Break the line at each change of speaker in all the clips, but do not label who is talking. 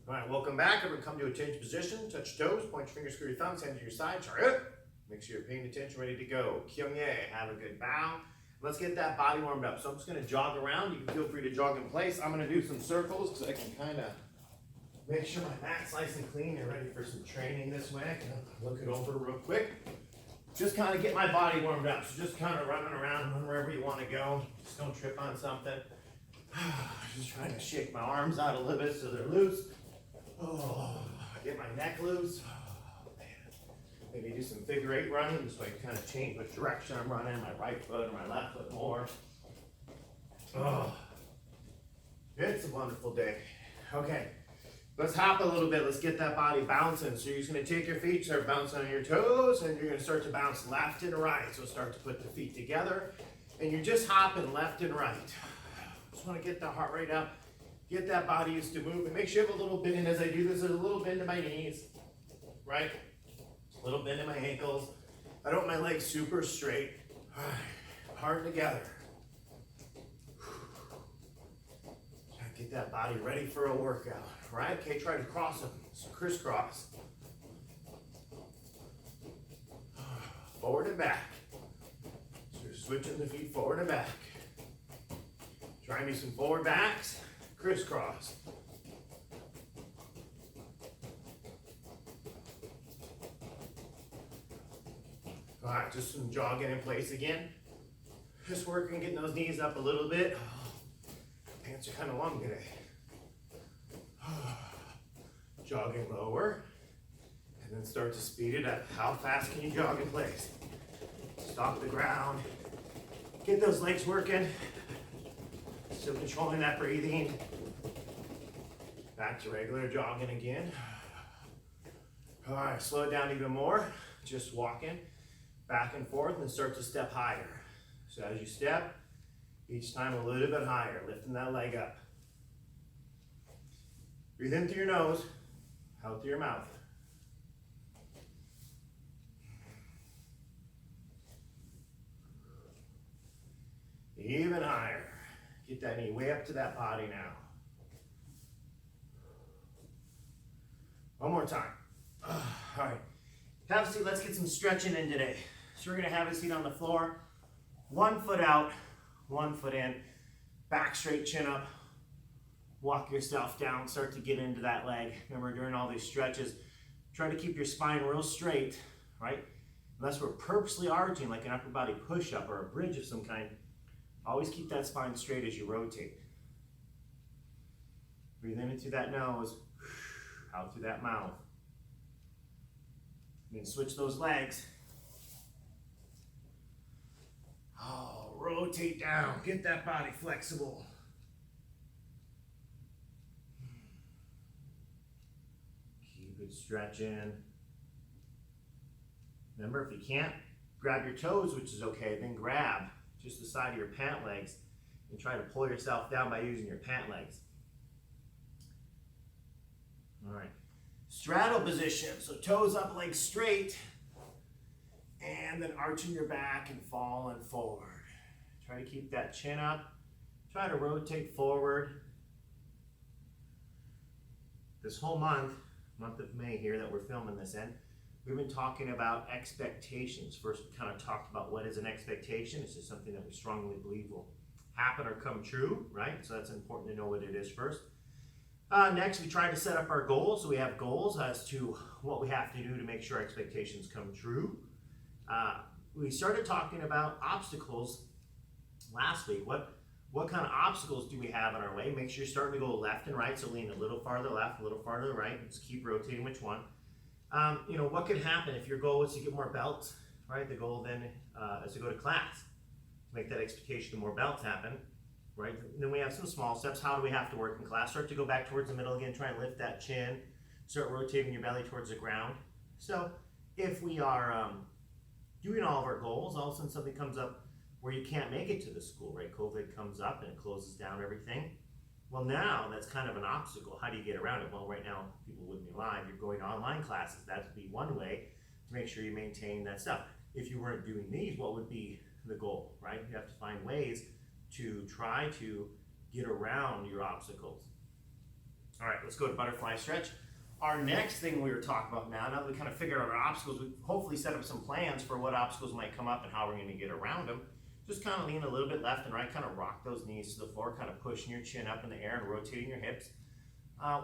All right, welcome back. Everyone come to a change position. Touch your toes, point your fingers, screw your thumbs, hands to your side. Chariot. Make sure you're paying attention, ready to go. Kyungye, have a good bow. Let's get that body warmed up. So I'm just gonna jog around. You can feel free to jog in place. I'm gonna do some circles because I can kind of make sure my mat's nice and clean. You're ready for some training this way. I can look it over real quick. Just kind of get my body warmed up. So just kind of running around, run wherever you want to go. Just don't trip on something. Just trying to shake my arms out a little bit so they're loose. Oh, get my neck loose. Oh, man. Maybe do some figure eight running just so I can kind of change which direction I'm running, my right foot or my left foot more. Oh, it's a wonderful day. Okay, let's hop a little bit. Let's get that body bouncing. So you're just going to take your feet, start bouncing on your toes, and you're going to start to bounce left and right. So start to put the feet together, and you're just hopping left and right. Just want to get the heart rate up. Get that body used to moving. Make sure you have a little bend, and as I do this, there's a little bend in my knees, right? A little bend in my ankles. I don't want my legs super straight. Hard together. Get that body ready for a workout, right? Okay, try to cross them. So crisscross. Forward and back. So you're switching the feet forward and back. Try me some forward backs. Crisscross. All right, just some jogging in place again. Just working, getting those knees up a little bit. Pants are kind of long today. Jogging lower, and then start to speed it up. How fast can you jog in place? Stop the ground. Get those legs working. Still controlling that breathing. Back to regular jogging again. All right, slow it down even more. Just walking back and forth and start to step higher. So as you step, each time a little bit higher, lifting that leg up. Breathe in through your nose, out through your mouth. Even higher. Get that knee way up to that body now. One more time. All right. Have a seat. Let's get some stretching in today. So we're going to have a seat on the floor. 1 foot out, 1 foot in. Back straight, chin up. Walk yourself down. Start to get into that leg. Remember, during all these stretches, try to keep your spine real straight, right? Unless we're purposely arching, like an upper body push-up or a bridge of some kind. Always keep that spine straight as you rotate. Breathe in through that nose, out through that mouth. Then switch those legs. Oh, rotate down. Get that body flexible. Keep it stretching. Remember, if you can't grab your toes, which is okay, then grab just the side of your pant legs and try to pull yourself down by using your pant legs. All right, straddle position. So toes up, legs straight, and then arching your back and falling forward. Try to keep that chin up. Try to rotate forward. This whole month of May here that we're filming this in, we've been talking about expectations. First, we kind of talked about what is an expectation. It's just something that we strongly believe will happen or come true, right? So that's important to know what it is first. Next, we try to set up our goals. So we have goals as to what we have to do to make sure expectations come true. We started talking about obstacles last week. What kind of obstacles do we have in our way? Make sure you're starting to go left and right. So lean a little farther left, a little farther right. Just keep rotating which one. What could happen if your goal was to get more belts, right? The goal then is to go to class. Make that expectation of more belts happen, right? And then we have some small steps. How do we have to work in class? Start to go back towards the middle again. Try and lift that chin. Start rotating your belly towards the ground. So if we are doing all of our goals, all of a sudden something comes up where you can't make it to the school, right? COVID comes up and it closes down everything. Well, now that's kind of an obstacle. How do you get around it? Well, right now, people wouldn't be live. You're going to online classes. That would be one way to make sure you maintain that stuff. If you weren't doing these, what would be the goal, right? You have to find ways to try to get around your obstacles. All right, let's go to butterfly stretch. Our next thing we were talking about now that we kind of figured out our obstacles, we hopefully set up some plans for what obstacles might come up and how we're going to get around them. Just kind of lean a little bit left and right, kind of rock those knees to the floor, kind of pushing your chin up in the air and rotating your hips.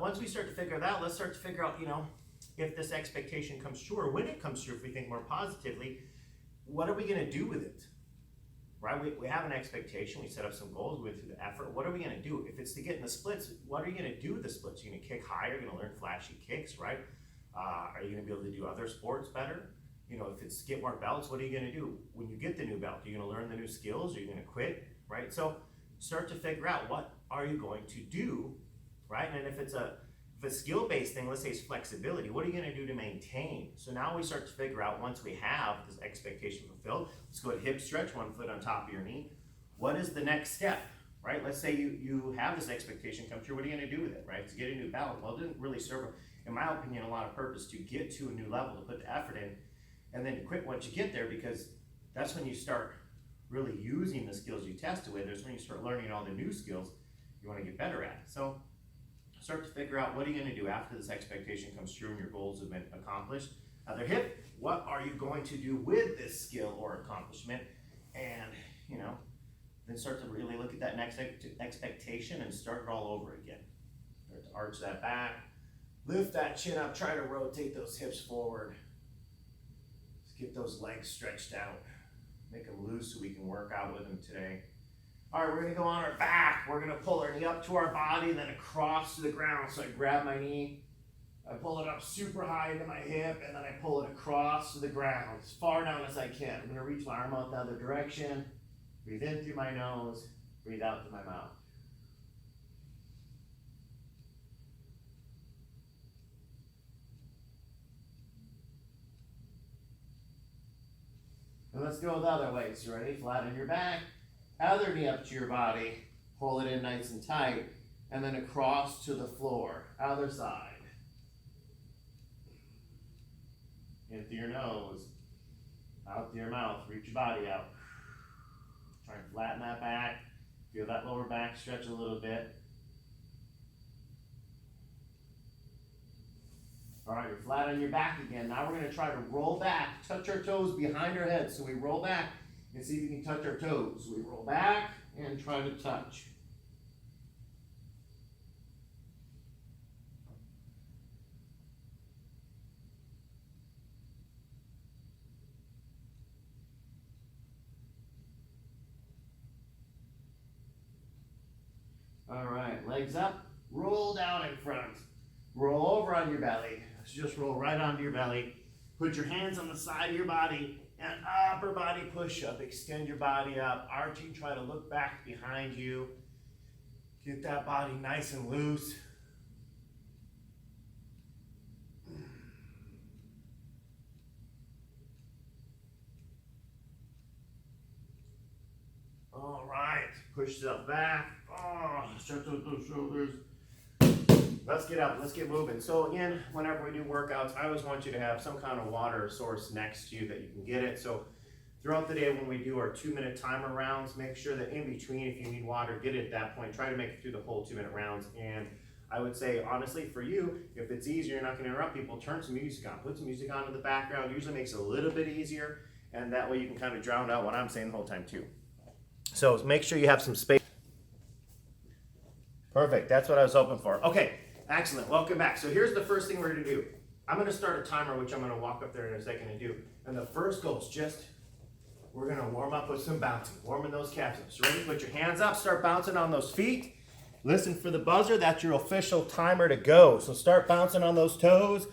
Once we start to figure that out, let's start to figure out, if this expectation comes true or when it comes true, if we think more positively, what are we going to do with it? Right? We have an expectation, we set up some goals, we went through the effort. What are we going to do? If it's to get in the splits, what are you going to do with the splits? You're going to kick higher, you're going to learn flashy kicks, right? Are you going to be able to do other sports better? If it's get more belts, what are you going to do? When you get the new belt, are you going to learn the new skills? Are you going to quit, right? So start to figure out what are you going to do, right? And if it's a skill-based thing, let's say it's flexibility, what are you going to do to maintain? So now we start to figure out, once we have this expectation fulfilled, let's go to hip stretch, one foot on top of your knee. What is the next step, right? Let's say you have this expectation come true. What are you going to do with it, right? To get a new belt. Well, it didn't really serve, in my opinion, a lot of purpose to get to a new level, to put the effort in, and then quit once you get there, because that's when you start really using the skills you tested with. That's when you start learning all the new skills you want to get better at. So start to figure out, what are you going to do after this expectation comes true and your goals have been accomplished. Other hip, what are you going to do with this skill or accomplishment? And, then start to really look at that next expectation and start it all over again. Start to arch that back, lift that chin up, try to rotate those hips forward. Let's get those legs stretched out. Make them loose so we can work out with them today. All right, we're going to go on our back. We're going to pull our knee up to our body, then across to the ground. So I grab my knee, I pull it up super high into my hip, and then I pull it across to the ground, as far down as I can. I'm going to reach my arm out the other direction. Breathe in through my nose, breathe out through my mouth. And let's go the other way. So ready? Flat on your back. Other knee up to your body, pull it in nice and tight, and then across to the floor. Other side. In through your nose, out through your mouth, reach your body out. Try and flatten that back. Feel that lower back stretch a little bit. All right, you're flat on your back again. Now we're going to try to roll back, touch our toes behind our head. So we roll back and see if we can touch our toes. We roll back and try to touch. All right, legs up, roll down in front. Roll over on your belly. So just roll right onto your belly. Put your hands on the side of your body and upper body push up. Extend your body up, arching, try to look back behind you. Get that body nice and loose. All right, push yourself back. Oh, stretch out those shoulders. Let's get up, let's get moving. So again, whenever we do workouts, I always want you to have some kind of water source next to you that you can get it. So throughout the day when we do our 2-minute timer rounds, make sure that in between, if you need water, get it at that point. Try to make it through the whole 2-minute rounds. And I would say, honestly, for you, if it's easier, you're not gonna interrupt people, turn some music on. Put some music on in the background. Usually makes it a little bit easier. And that way you can kind of drown out what I'm saying the whole time too. So make sure you have some space. Perfect, that's what I was hoping for. Okay. Excellent, welcome back. So here's the first thing we're gonna do. I'm gonna start a timer, which I'm gonna walk up there in a second and do. And the first goal is just, we're gonna warm up with some bouncing, warming those calves up. So ready, put your hands up, start bouncing on those feet. Listen for the buzzer, that's your official timer to go. So start bouncing on those toes.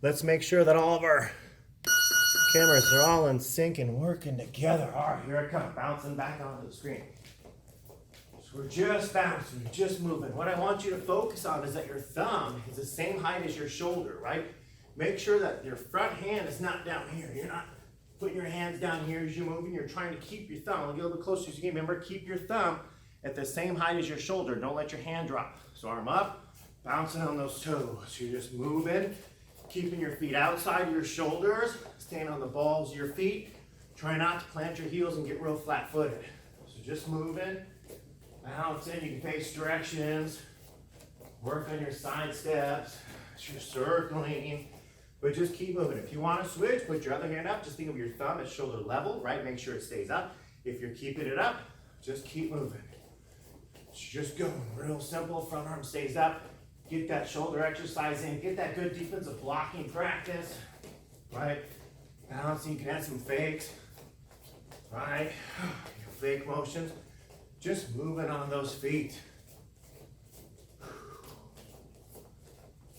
Let's make sure that all of our cameras are all in sync and working together. All right, here I come, bouncing back onto the screen. We're just bouncing, just moving. What I want you to focus on is that your thumb is the same height as your shoulder, right? Make sure that your front hand is not down here. You're not putting your hands down here as you're moving. You're trying to keep your thumb. Get a little bit closer as you can. Remember, keep your thumb at the same height as your shoulder. Don't let your hand drop. So arm up, bouncing on those toes. You're just moving, keeping your feet outside of your shoulders, staying on the balls of your feet. Try not to plant your heels and get real flat-footed. So just moving. Bouncing, you can face directions. Work on your side steps, your circling, but just keep moving. If you want to switch, put your other hand up. Just think of your thumb at shoulder level, right? Make sure it stays up. If you're keeping it up, just keep moving. Just going real simple. Front arm stays up. Get that shoulder exercise in. Get that good defensive blocking practice, right? Balancing, you can add some fakes, right? Your fake motions. Just moving on those feet.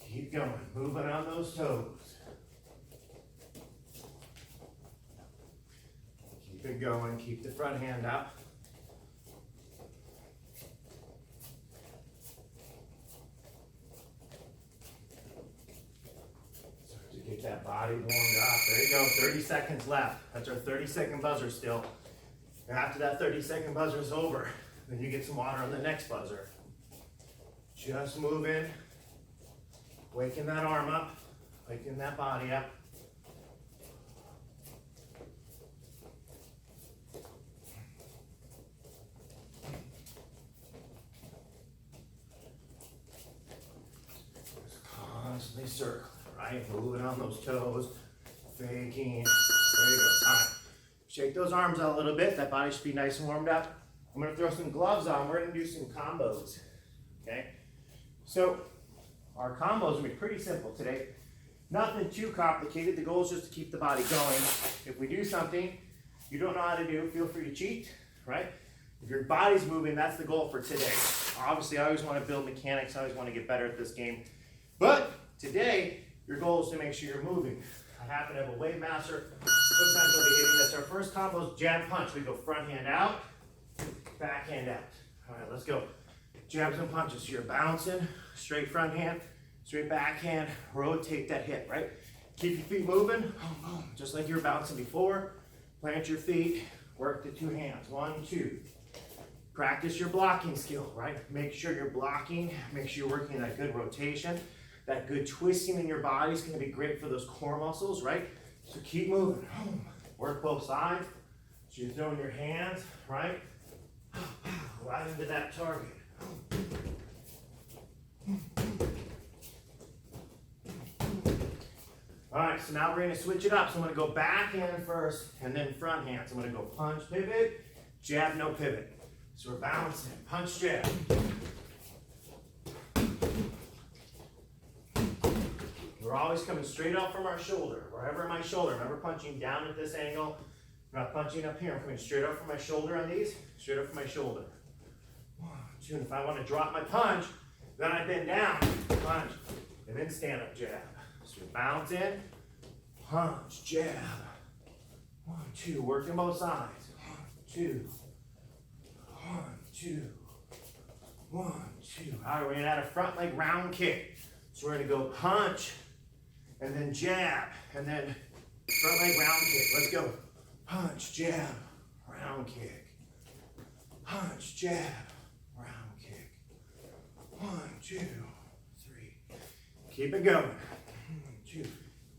Keep going, moving on those toes. Keep it going, keep the front hand up. Start to get that body warmed up. There you go, 30 seconds left. That's our 30-second buzzer still. After that 30-second buzzer is over, then you get some water on the next buzzer. Just moving. Waking that arm up, waking that body up. Just constantly circling, right? Moving on those toes, faking. There you go, time. Shake those arms out a little bit. That body should be nice and warmed up. I'm gonna throw some gloves on. We're gonna do some combos, okay? So, our combos will be pretty simple today. Nothing too complicated. The goal is just to keep the body going. If we do something you don't know how to do, feel free to cheat, right? If your body's moving, that's the goal for today. Obviously, I always want to build mechanics. I always want to get better at this game. But today, your goal is to make sure you're moving. I happen to have a wave master. Sometimes I'll be hitting this. Our first combo is jab punch. We go front hand out, back hand out. All right, let's go. Jabs and punches. So you're bouncing, straight front hand, straight back hand, rotate that hip, right? Keep your feet moving, boom, boom, just like you were bouncing before. Plant your feet, work the two hands, 1, 2. Practice your blocking skill, right? Make sure you're blocking, make sure you're working that good rotation. That good twisting in your body is gonna be great for those core muscles, right? So keep moving, work both sides. So you're throwing your hands, right? Right into that target. All right, so now we're gonna switch it up. So I'm gonna go back hand first and then front hand. So I'm gonna go punch, pivot, jab, no pivot. So we're bouncing, punch, jab. We're always coming straight up from our shoulder, wherever my shoulder. Remember punching down at this angle. I'm not punching up here. I'm coming straight up from my shoulder on these, straight up from my shoulder. 1, 2, and if I want to drop my punch, then I bend down, punch, and then stand up jab. So bounce in, punch, jab. 1, 2, working both sides. 1, 2, 1, 2, 1, 2. All right, we're gonna add a front leg round kick. So we're gonna go punch, and then jab, and then front leg round kick. Let's go. Punch, jab, round kick. Punch, jab, round kick. 1, 2, 3. Keep it going. 1, 2.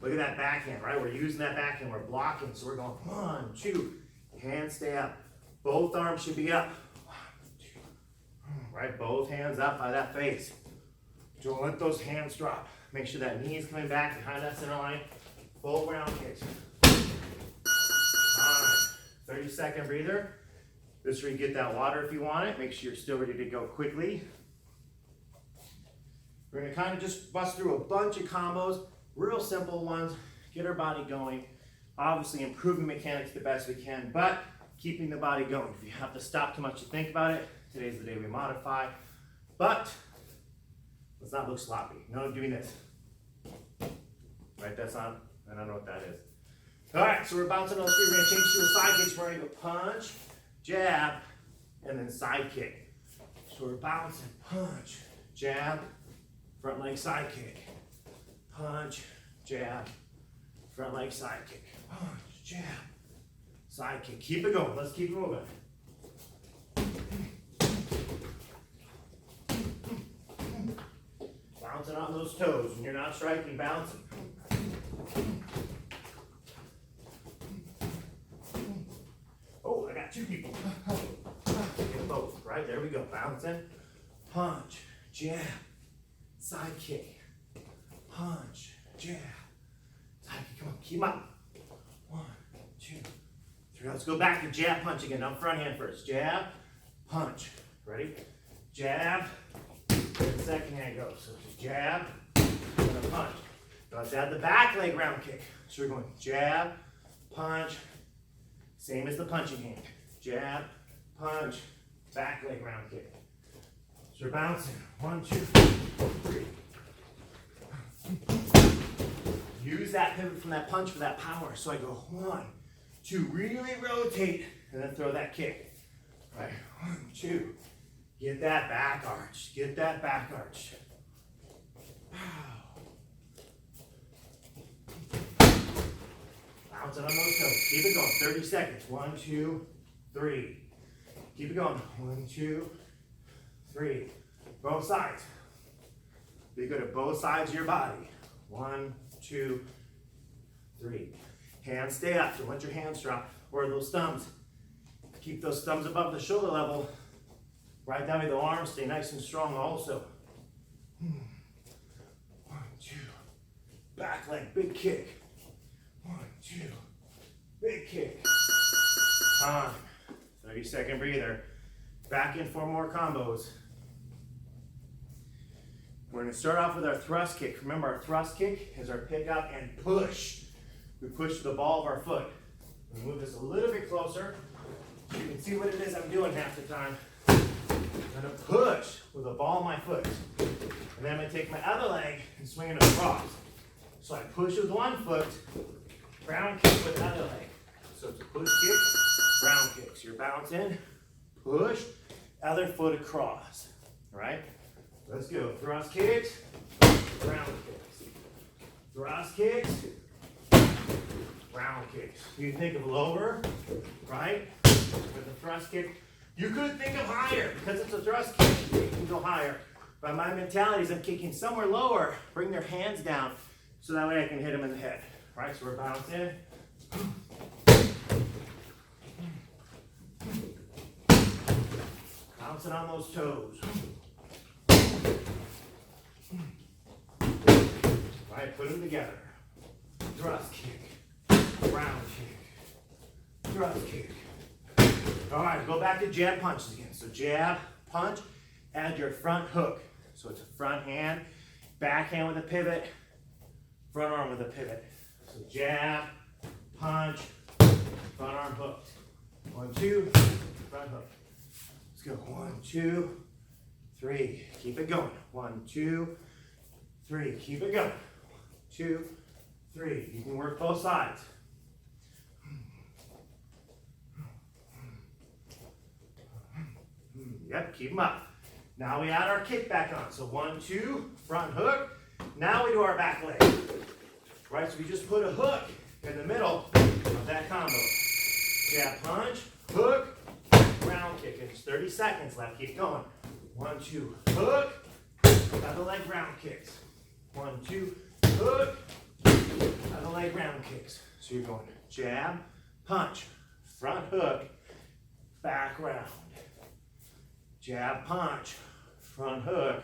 Look at that backhand, right? We're using that backhand. We're blocking. So we're going 1, 2. Hands stay up. Both arms should be up. 1, 2. Right? Both hands up by that face. Don't let those hands drop. Make sure that knee is coming back behind that center line. Full round kicks. All right. 30-second breather. This is where you get that water if you want it. Make sure you're still ready to go quickly. We're gonna kind of just bust through a bunch of combos, real simple ones, get our body going. Obviously improving mechanics the best we can, but keeping the body going. If you have to stop too much to think about it, today's the day we modify. But let's not look sloppy. No doing this. Right, that's not, I don't know what that is. All right, so we're bouncing on the street. We're gonna change to a side kick. So we're gonna go punch, jab, and then side kick. So we're bouncing, punch, jab, front leg side kick. Punch, jab, front leg side kick. Punch, jab, side kick. Keep it going. Let's keep it moving. Bouncing on those toes. When you're not striking, bouncing. Oh, I got 2 people. Get both, right? There we go. Bouncing. Punch, jab, side kick, punch, jab, side kick. Come on, keep 'em up. 1, 2, 3. Let's go back to jab, punch again. Now front hand first. Jab, punch. Ready? Jab. And second hand goes. So just jab and a punch. Now let's add the back leg round kick. So we're going jab, punch, same as the punching hand. Jab, punch, back leg round kick. So we're bouncing. 1, 2, 3. Use that pivot from that punch for that power. So I go 1, 2, really rotate, and then throw that kick. Right, 1, 2. Get that back arch. Get that back arch. Bounce it on those toes. Keep it going. 30 seconds. 1, 2, 3. Keep it going. 1, 2, 3. Both sides. Be good at both sides of your body. 1, 2, 3. Hands stay up. So let your hands drop. Or those thumbs. Keep those thumbs above the shoulder level. Right down with the arms. Stay nice and strong also. 1, 2. Back leg. Big kick. 1, 2. Big kick. Time. 30-second breather. Back in 4 more combos. We're going to start off with our thrust kick. Remember, our thrust kick is our pick up and push. We push the ball of our foot. We move this a little bit closer. So you can see what it is I'm doing half the time. I'm going to push with the ball of my foot. And then I'm going to take my other leg and swing it across. So I push with one foot, round kick with the other leg. So it's a push kick, round kick. So you're bouncing, push, other foot across. All right? Let's go. Thrust kicks, round kicks. Thrust kicks, round kicks. You can think of lower, right? With the thrust kick. You could think of higher because it's a thrust kick. You can go higher. But my mentality is I'm kicking somewhere lower. Bring their hands down so that way I can hit them in the head. Right? So we're bouncing. Bouncing on those toes. Right, put them together. Thrust kick, round kick, thrust kick. All right, go back to jab punches again. So jab, punch, add your front hook. So it's a front hand, back hand with a pivot, front arm with a pivot. So jab, punch, front arm hooked. 1, 2, front hook. Let's go. 1, 2, 3. Keep it going. 1, 2, 3. Keep it going. 2, 3. You can work both sides. Yep, keep them up. Now we add our kick back on. So 1, 2, front hook. Now we do our back leg. Right, so we just put a hook in the middle of that combo. Jab, punch, hook, round kick. It's 30 seconds left. Keep going. 1, 2, hook, other leg round kicks. 1, 2, hook, other leg round kicks. So you're going jab, punch, front hook, back round. Jab, punch, front hook,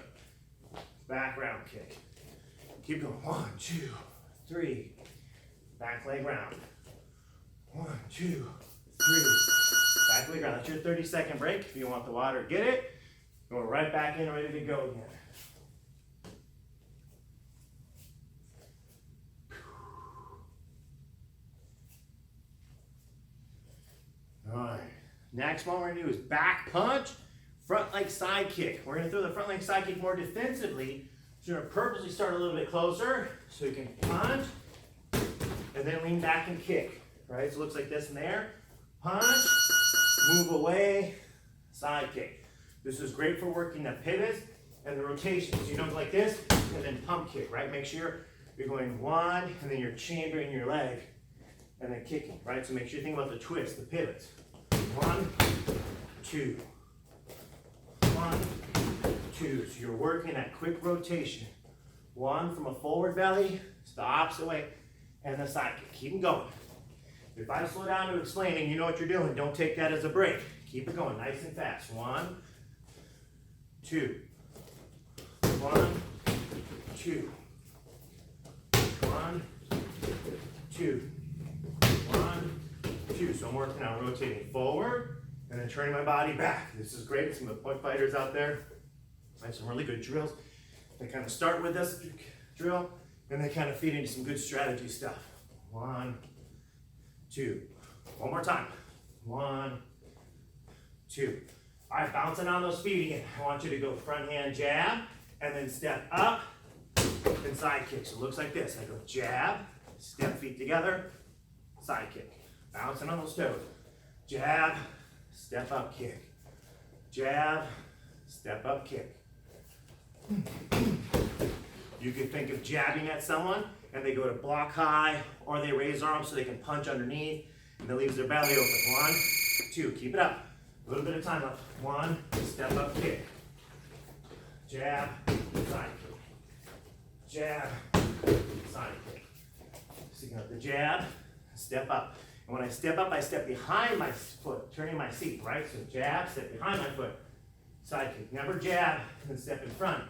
back round kick. Keep going. 1, 2, 3. Back leg round. 1, 2, 3. Back leg round. That's your 30-second break. If you want the water, get it. Going right back in, ready to go again. All right. Next one we're going to do is back punch, front leg side kick. We're going to throw the front leg side kick more defensively. So you're going to purposely start a little bit closer so you can punch and then lean back and kick. Right? So it looks like this and there. Punch, move away, side kick. This is great for working the pivots and the rotations. You don't like this and then pump kick, right? Make sure you're going 1 and then you're chambering your leg and then kicking, right? So make sure you think about the twist, the pivots. 1, 2. 1, 2. So you're working that quick rotation. 1 from a forward belly, it's the opposite way, and the side kick. Keep them going. If I slow down to explaining, you know what you're doing. Don't take that as a break. Keep it going nice and fast. 1, 2. 1, 2. 1, 2. 1, 2. So I'm working on rotating forward and then turning my body back. This is great. Some of the point fighters out there have some really good drills. They kind of start with this drill and they kind of feed into some good strategy stuff. 1, 2. One more time. 1, 2. All right, bouncing on those feet again. I want you to go front hand jab and then step up and side kick. So it looks like this. I go jab, step feet together, side kick. Bouncing on those toes. Jab, step up kick. Jab, step up kick. You can think of jabbing at someone and they go to block high or they raise arms so they can punch underneath and that leaves their belly open. 1, 2, keep it up. A little bit of time left. 1, step up kick. Jab, side kick. Jab, side kick. So you got the jab, step up. And when I step up, I step behind my foot, turning my seat, right? So jab, step behind my foot. Side kick. Never jab and step in front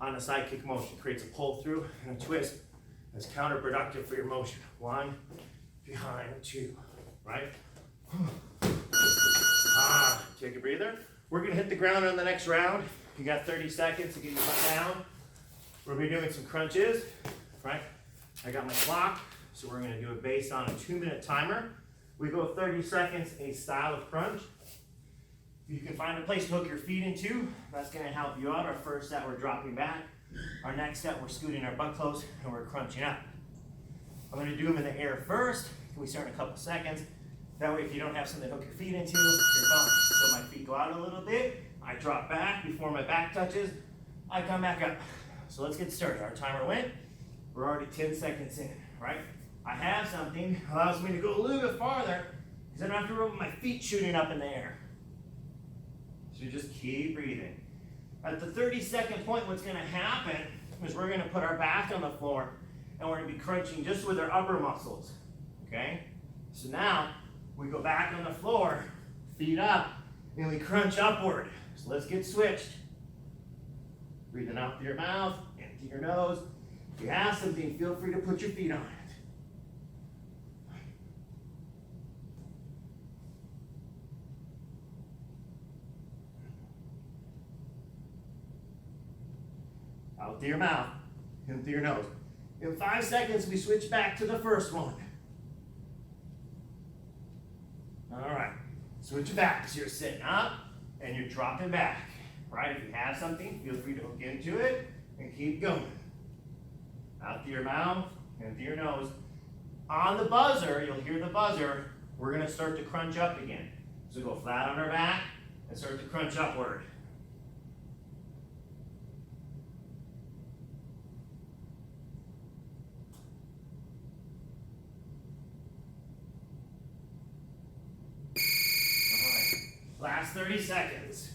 on a side kick motion. Creates a pull through and a twist. That's counterproductive for your motion. 1, behind, 2, right? Take a breather. We're gonna hit the ground on the next round. You got 30 seconds to get your butt down. We're gonna be doing some crunches, right? I got my clock, so we're gonna do it based on a 2-minute timer. We go 30 seconds, a style of crunch. If you can find a place to hook your feet into, that's gonna help you out. Our first set, we're dropping back. Our next set, we're scooting our butt close and we're crunching up. I'm gonna do them in the air first. We start in a couple seconds. That way, if you don't have something to hook your feet into, you're fine. So my feet go out a little bit. I drop back before my back touches. I come back up. So let's get started. Our timer went. We're already 10 seconds in, right? I have something that allows me to go a little bit farther because I don't have to rub my feet shooting up in the air. So just keep breathing. At the 30-second point, what's going to happen is we're going to put our back on the floor and we're going to be crunching just with our upper muscles, okay? So now, we go back on the floor, feet up, and we crunch upward. So let's get switched. Breathing out through your mouth, in through your nose. If you have something, feel free to put your feet on it. Out through your mouth, in through your nose. In 5 seconds, we switch back to the first one. All right, switch it back. So you're sitting up and you're dropping back, right? If you have something, feel free to hook into it and keep going. Out through your mouth and through your nose. On the buzzer, you'll hear the buzzer, we're gonna start to crunch up again. So go flat on our back and start to crunch upward. Last 30 seconds.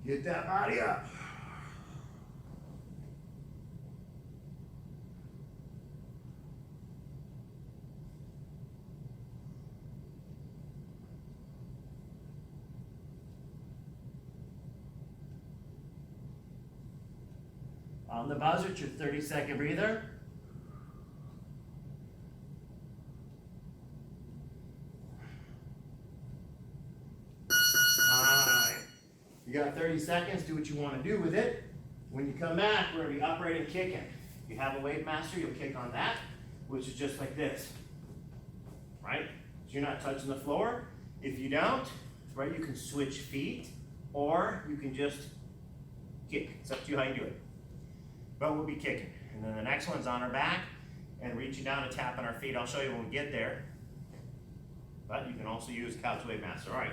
Get that body up. On the buzzer, it's your 30-second breather. You got 30 seconds, do what you want to do with it. When you come back, we're going to be upright and kicking. If you have a wave master, you'll kick on that, which is just like this, right? So you're not touching the floor. If you don't, right, you can switch feet or you can just kick. It's up to you how you do it. But we'll be kicking. And then the next one's on our back and reaching down and tapping our feet. I'll show you when we get there. But you can also use couch wave master. All right.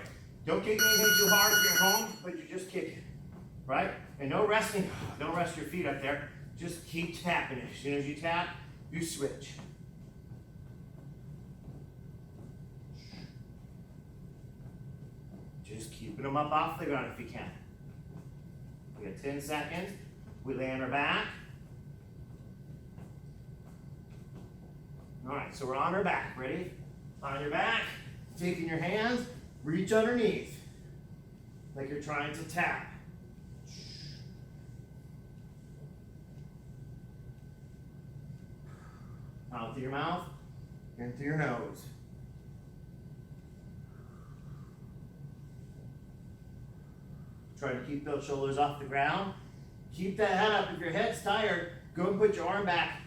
Don't kick anything too hard if you're at home, but you're just kicking, right? And no resting, don't rest your feet up there. Just keep tapping it. As soon as you tap, you switch. Just keeping them up off the ground if you can. We got 10 seconds. We lay on our back. All right, so we're on our back. Ready? On your back, taking your hands, reach underneath, like you're trying to tap. Out through your mouth, in through your nose. Try to keep those shoulders off the ground. Keep that head up. If your head's tired, go and put your arm back.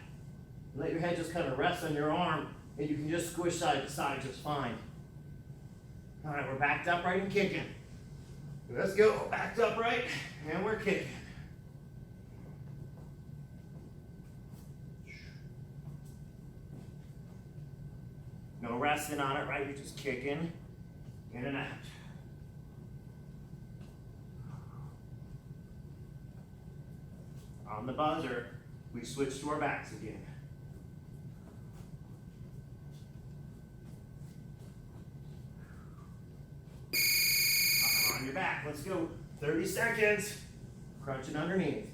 Let your head just kind of rest on your arm, and you can just squish side to side just fine. All right, we're backed upright and kicking. Let's go. Backed upright, and we're kicking. No resting on it, right? You're just kicking in and out. On the buzzer, we switch to our backs again. On your back, let's go. 30 seconds. Crunching underneath.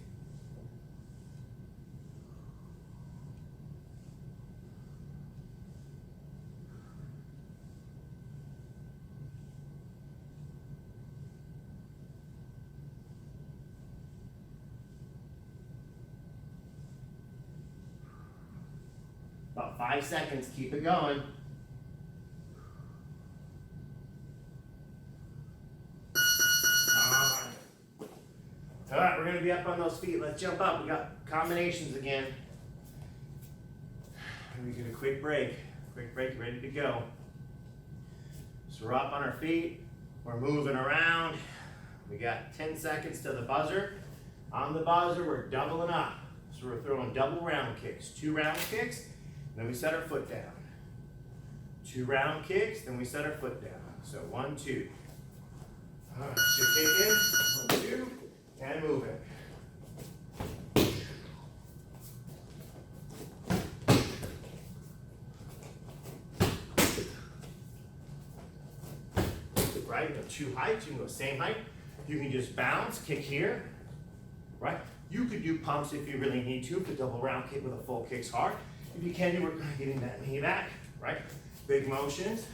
About 5 seconds, keep it going. All right, we're gonna be up on those feet. Let's jump up. We got combinations again. And we get a quick break, ready to go. So we're up on our feet. We're moving around. We got 10 seconds to the buzzer. On the buzzer, we're doubling up. So we're throwing double round kicks, 2 round kicks. Then we set our foot down. 2 round kicks, then we set our foot down. So 1, 2. All right, so kick in, 1, 2, and move it. Right, you have 2 heights, you can go same height. You can just bounce, kick here, right? You could do pumps if you really need to, the double round kick with a full kick's hard. If you can, you work on getting that knee back, right? Big motions.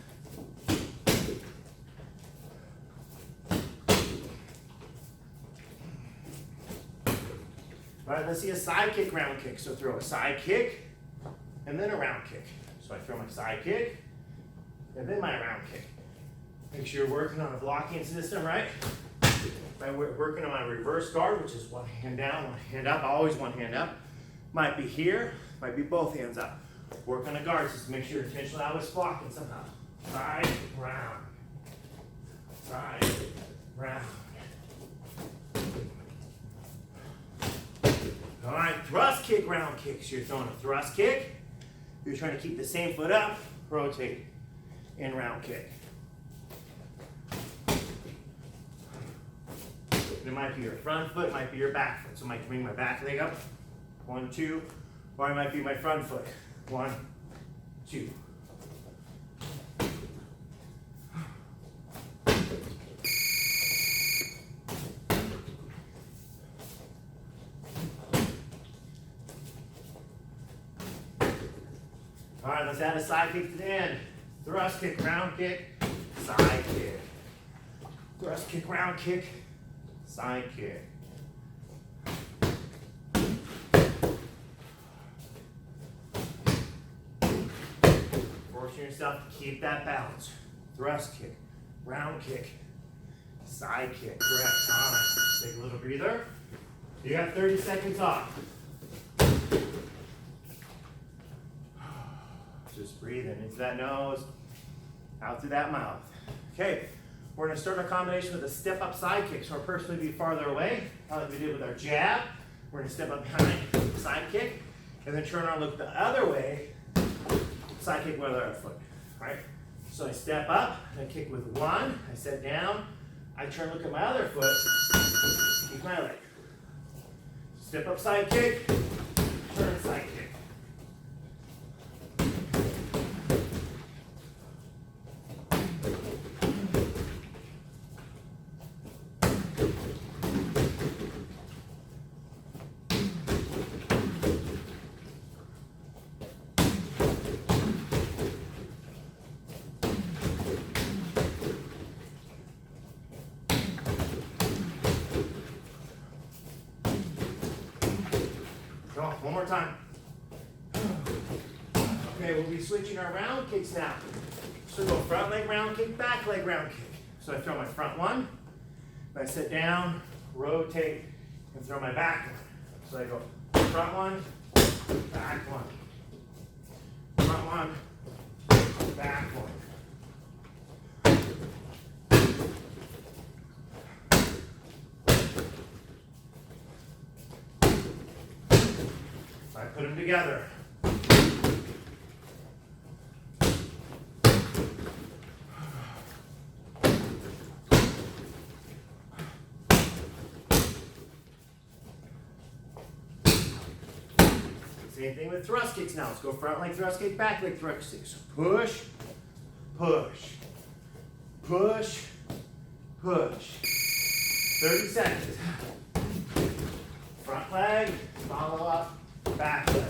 All right, let's see a side kick, round kick. So throw a side kick, and then a round kick. So I throw my side kick, and then my round kick. Make sure you're working on a blocking system, right? I'm working on my reverse guard, which is 1 hand down, 1 hand up, always 1 hand up. Might be here, might be both hands up. Work on a guard system, make sure you're intentionally always blocking somehow. Side, round. Side, round. All right, thrust kick, round kick. So you're throwing a thrust kick. You're trying to keep the same foot up, rotate, and round kick. It might be your front foot, might be your back foot. So I might bring my back leg up, 1, 2, or it might be my front foot, 1, 2. All right, let's add a side kick to the end. Thrust kick, round kick, side kick. Thrust kick, round kick, side kick. Forcing yourself to keep that balance. Thrust kick, round kick, side kick. Correct. All right. Take a little breather. You got 30 seconds off. Just breathing into that nose, out through that mouth. Okay, we're going to start our combination with a step up side kick. So our person would be farther away, like we did with our jab. We're going to step up behind, side kick, and then turn around, look the other way, side kick with our other foot. All right, so I step up, I kick with 1, I set down, I turn, look at my other foot, kick my leg. Step up side kick, turn side kick. One more time. Okay, we'll be switching our round kicks now. So go front leg round kick, back leg round kick. So I throw my front one, I sit down, rotate, and throw my back one. So I go front one, back one. Front one, back one. I put them together. Same thing with thrust kicks now. Let's go front leg thrust kick, back leg thrust kick. So push, push, push, push. 30 seconds. Front leg, follow up, back leg.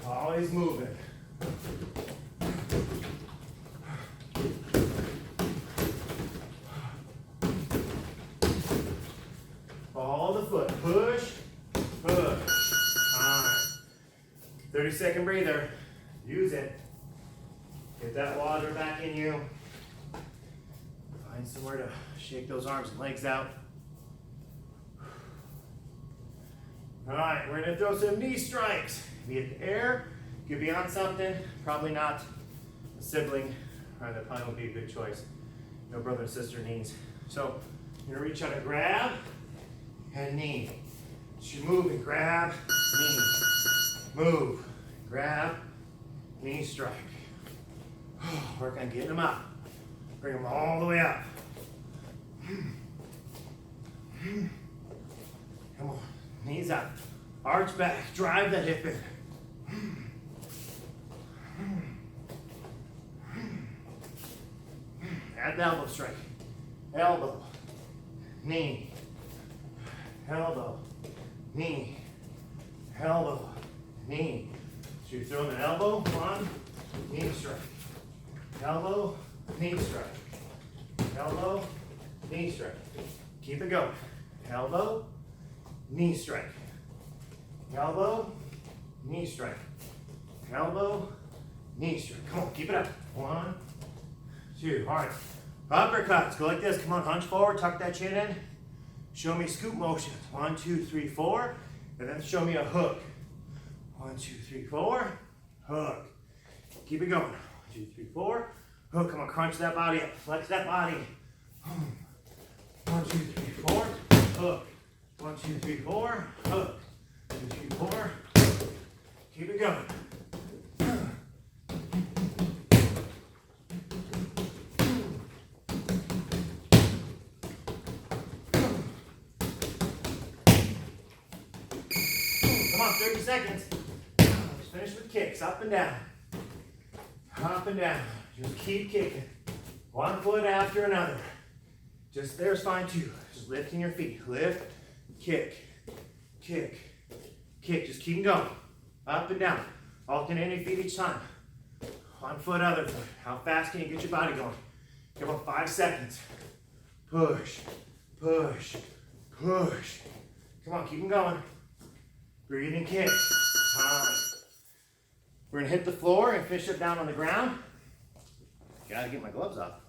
Always moving. Follow the foot. Push, push. Time. 30-second breather. Use it. Get that water back in you. Find somewhere to shake those arms and legs out. All right, we're gonna throw some knee strikes. Be it the air, could be on something, probably not a sibling. All right, that probably would be a good choice. No brother and sister knees. So you're gonna reach out and grab and knee. So you move and grab, knee. Move, grab, knee strike. Work on getting them up. Bring them all the way up. Come on, knees up. Arch back, drive that hip in. Add the elbow strike. Elbow, knee, elbow, knee, elbow, knee. So you're throwing an elbow, one, knee strike. Elbow, knee strike. Elbow, knee strike. Keep it going. Elbow, knee strike. Elbow, knee strike. Elbow, knee strike. Come on, keep it up. One, two. All right. Uppercuts. Go like this. Come on, hunch forward. Tuck that chin in. Show me scoop motions. 1, 2, 3, 4. And then show me a hook. 1, 2, 3, 4. Hook. Keep it going. 1, 2, 3, 4. Hook. Come on, crunch that body up. Flex that body. 1, 2, 3, 4. Hook. 1, 2, 3, 4. Hook. 2, 3, 4. Keep it going. Come on, 30 seconds. Let's finish with kicks, up and down. Up and down. Just keep kicking. One foot after another. Just there's fine too. Just lifting your feet. Lift, kick, kick, kick. Just keep going. Up and down. Alternating feet each time. One foot, other foot. How fast can you get your body going? Give about 5 seconds. Push, push, push. Come on, keep them going. Breathe and kick. Time. We're gonna hit the floor and finish it down on the ground. Gotta get my gloves off.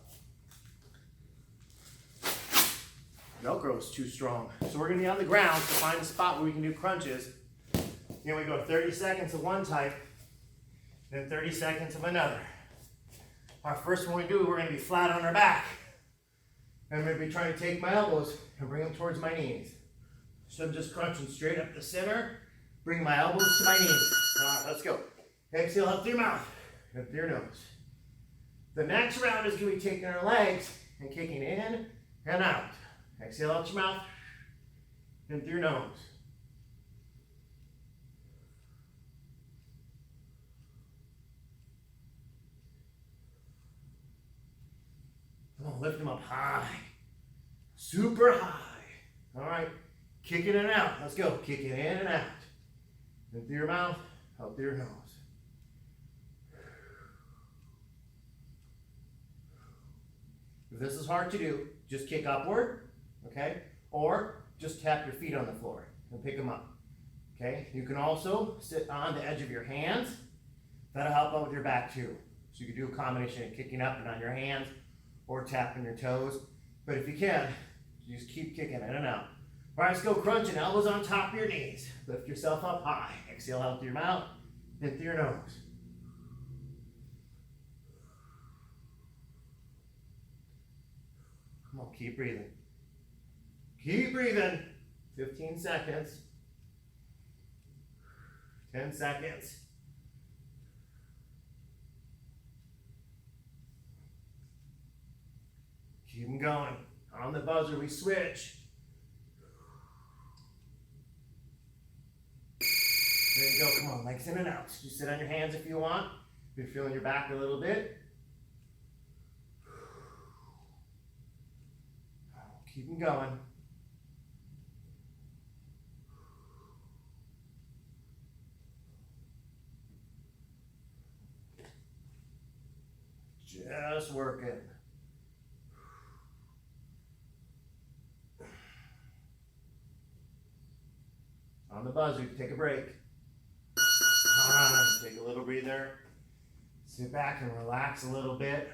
Velcro is too strong. So we're gonna be on the ground to find a spot where we can do crunches. Then we go 30 seconds of one type, then 30 seconds of another. Our first one we do, we're gonna be flat on our back. And I'm gonna be trying to take my elbows and bring them towards my knees. So I'm just crunching straight up the center, bring my elbows to my knees. All right, let's go. Exhale up through your mouth, up through your nose. The next round is gonna be taking our legs and kicking in and out. Exhale out your mouth, in through your nose. Come on, lift them up high, super high. All right, kick it in and out. Let's go. Kick it in and out. In through your mouth, out through your nose. If this is hard to do, just kick upward, okay? Or just tap your feet on the floor and pick them up, okay? You can also sit on the edge of your hands. That'll help out with your back too. So you can do a combination of kicking up and on your hands or tapping your toes. But if you can, just keep kicking in and out. All right, let's go crunching. Elbows on top of your knees. Lift yourself up high. Exhale out through your mouth, in through your nose. Come on, keep breathing. Keep breathing. 15 seconds. 10 seconds. Keep them going. On the buzzer, we switch. There you go. Come on, legs in and out. Just sit on your hands if you want. If you're feeling your back a little bit. Keep them going. Just working. On the buzzer, take a break. Take a little breather. Sit back and relax a little bit.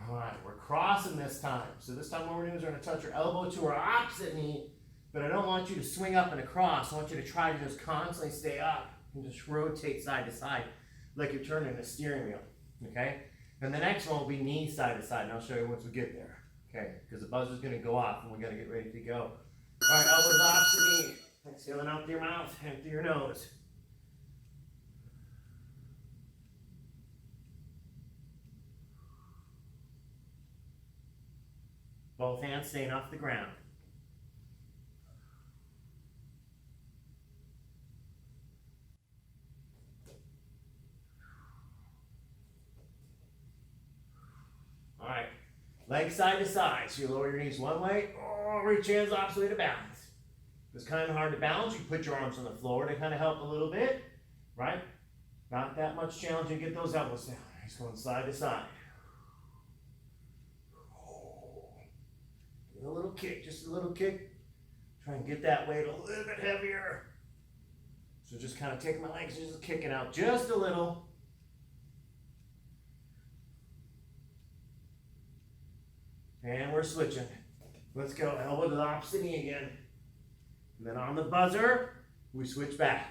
All right, we're crossing this time. So this time what we're doing is we're going to touch our elbow to our opposite knee, but I don't want you to swing up and across. I want you to try to just constantly stay up and just rotate side to side like you're turning a steering wheel, okay? And the next one will be knee side to side, and I'll show you once we get there, okay? Because the buzzer's going to go off and we got to get ready to go. All right, elbows opposite knee. Exhaling out through your mouth and through your nose. Both hands staying off the ground. All right, legs side to side. So you lower your knees one way, reach hands opposite way to balance. If it's kind of hard to balance, you put your arms on the floor to kind of help a little bit, right? Not that much challenging. Get those elbows down. Just going side to side. Give it a little kick, just a little kick. Try and get that weight a little bit heavier. So just kind of taking my legs, just kicking out just a little. And we're switching. Let's go, elbow to the opposite knee again. And then on the buzzer, we switch back.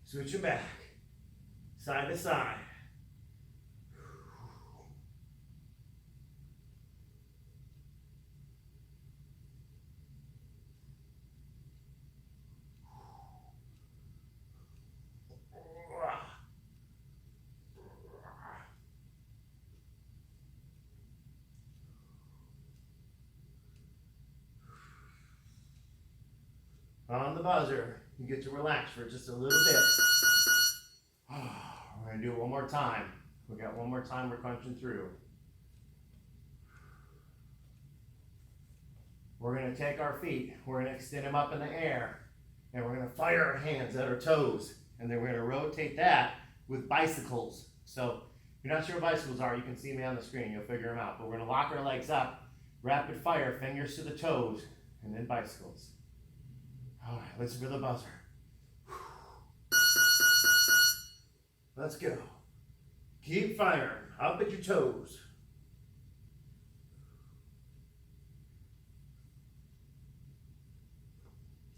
Switch it back, side to side. On the buzzer, you get to relax for just a little bit. We're going to do it one more time. We got one more time we're crunching through. We're going to take our feet, we're going to extend them up in the air, and we're going to fire our hands at our toes, and then we're going to rotate that with bicycles. So if you're not sure what bicycles are, you can see me on the screen, you'll figure them out. But we're going to lock our legs up, rapid fire, fingers to the toes, and then bicycles. All right, listen for the buzzer. Let's go. Keep firing, up at your toes.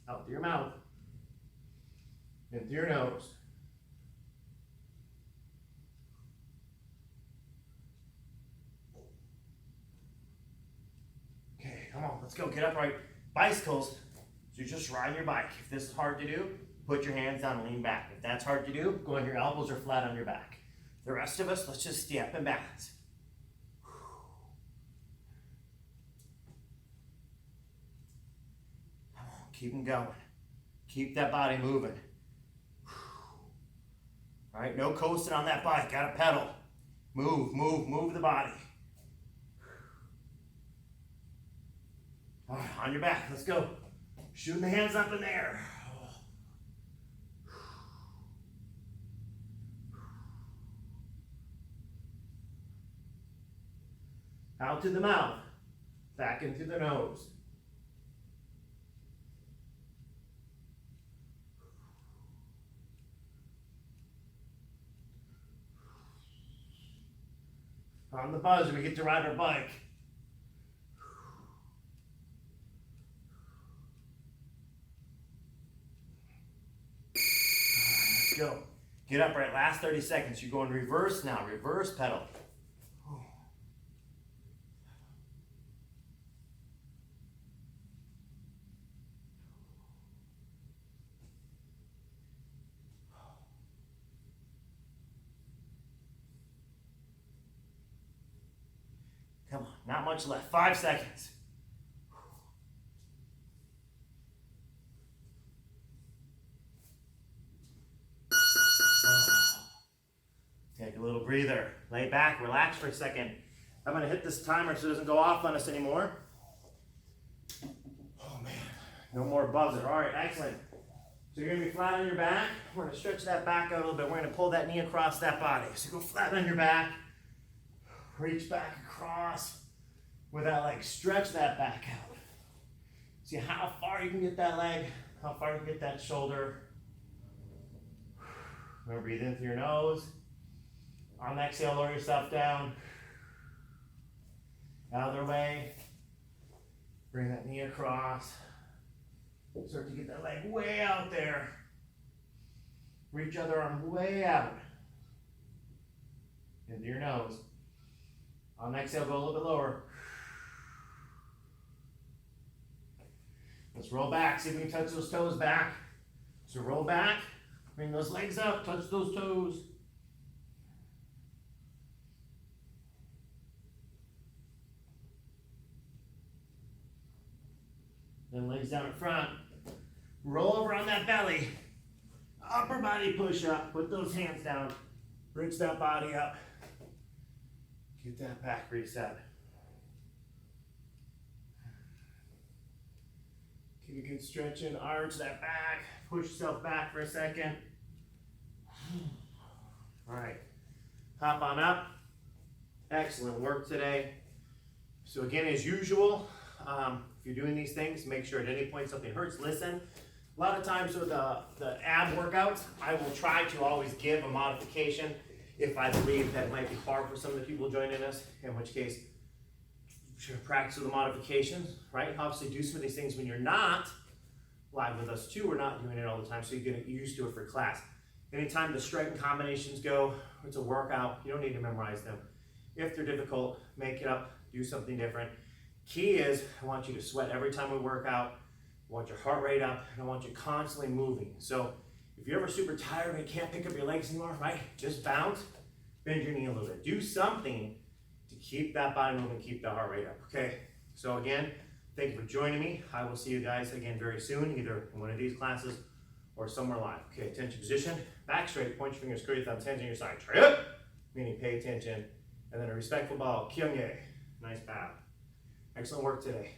Out through your mouth. In through your nose. Okay, come on, let's go, get upright. Bicycles, so you're just riding your bike. If this is hard to do, put your hands down and lean back. If that's hard to do, go on your elbows or flat on your back. The rest of us, let's just stay up and balance. Keep them going. Keep that body moving. All right, no coasting on that bike. Gotta pedal. Move, move, move the body. All right, on your back, let's go. Shooting the hands up in the air. Out to the mouth, back into the nose. On the buzzer, we get to ride our bike. Let's go. Get upright, last 30 seconds. You're going reverse now, reverse pedal. Come on, not much left. 5 seconds. Take a little breather. Lay back, relax for a second. I'm going to hit this timer so it doesn't go off on us anymore. Oh man, no more buzzer. All right, excellent. So you're going to be flat on your back. We're going to stretch that back out a little bit. We're going to pull that knee across that body. So go flat on your back. Reach back across with that leg. Stretch that back out. See how far you can get that leg, how far you can get that shoulder. Remember, breathe in through your nose. On the exhale, lower yourself down. Other way. Bring that knee across. Start to get that leg way out there. Reach other arm way out. Into your nose. On the exhale, go a little bit lower. Let's roll back. See if we can touch those toes back. So roll back. Bring those legs up. Touch those toes. Then legs down in front. Roll over on that belly. Upper body push up. Put those hands down. Reach that body up. Get that back reset. Keep a good stretch in, arch that back. Push yourself back for a second. All right, hop on up. Excellent work today. So again, as usual, if you're doing these things, make sure at any point something hurts, listen. A lot of times with the ab workouts, I will try to always give a modification if I believe that might be hard for some of the people joining us, in which case, practice with the modifications, right? Obviously do some of these things when you're not live with us too. We're not doing it all the time, so you get used to it for class. Anytime the striking combinations go, it's a workout, you don't need to memorize them. If they're difficult, make it up, do something different. Key is, I want you to sweat every time we work out. I want your heart rate up, and I want you constantly moving. So if you're ever super tired and you can't pick up your legs anymore, right? Just bounce, bend your knee a little bit. Do something to keep that body moving, keep the heart rate up, okay? So again, thank you for joining me. I will see you guys again very soon, either in one of these classes or somewhere live. Okay, attention position, back straight, point your fingers, curl your thumbs, hands on your side. Straight up, meaning pay attention. And then a respectful bow, kyungye. Nice bow. Excellent work today.